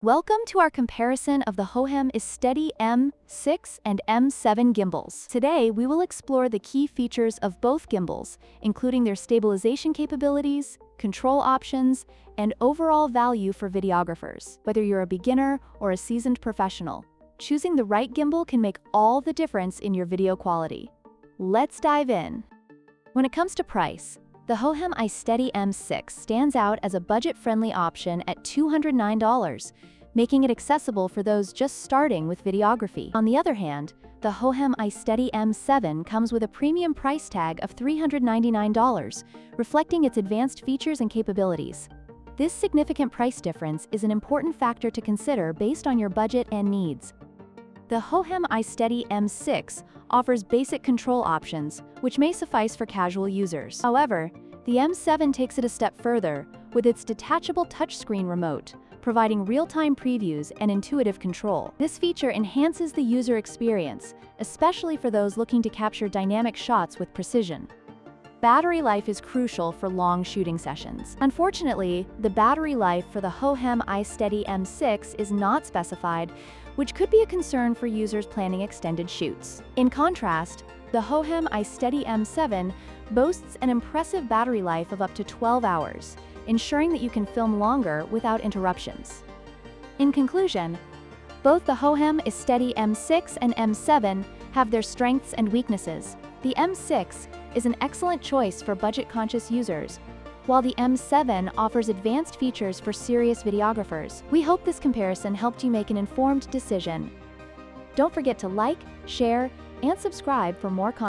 Welcome to our comparison of the Hohem iSteady M6 and M7 gimbals. Today, we will explore the key features of both gimbals, including their stabilization capabilities, control options, and overall value for videographers. Whether you're a beginner or a seasoned professional, choosing the right gimbal can make all the difference in your video quality. Let's dive in. When it comes to price, the Hohem iSteady M6 stands out as a budget-friendly option at $209, making it accessible for those just starting with videography. On the other hand, the Hohem iSteady M7 comes with a premium price tag of $399, reflecting its advanced features and capabilities. This significant price difference is an important factor to consider based on your budget and needs. The Hohem iSteady M6 offers basic control options, which may suffice for casual users. However, the M7 takes it a step further with its detachable touchscreen remote, providing real-time previews and intuitive control. This feature enhances the user experience, especially for those looking to capture dynamic shots with precision. Battery life is crucial for long shooting sessions. Unfortunately, the battery life for the Hohem iSteady M6 is not specified, which could be a concern for users planning extended shoots. In contrast, the Hohem iSteady M7 boasts an impressive battery life of up to 12 hours, ensuring that you can film longer without interruptions. In conclusion, both the Hohem iSteady M6 and M7 have their strengths and weaknesses. The M6 is an excellent choice for budget-conscious users, while the M7 offers advanced features for serious videographers. We hope this comparison helped you make an informed decision. Don't forget to like, share, and subscribe for more content.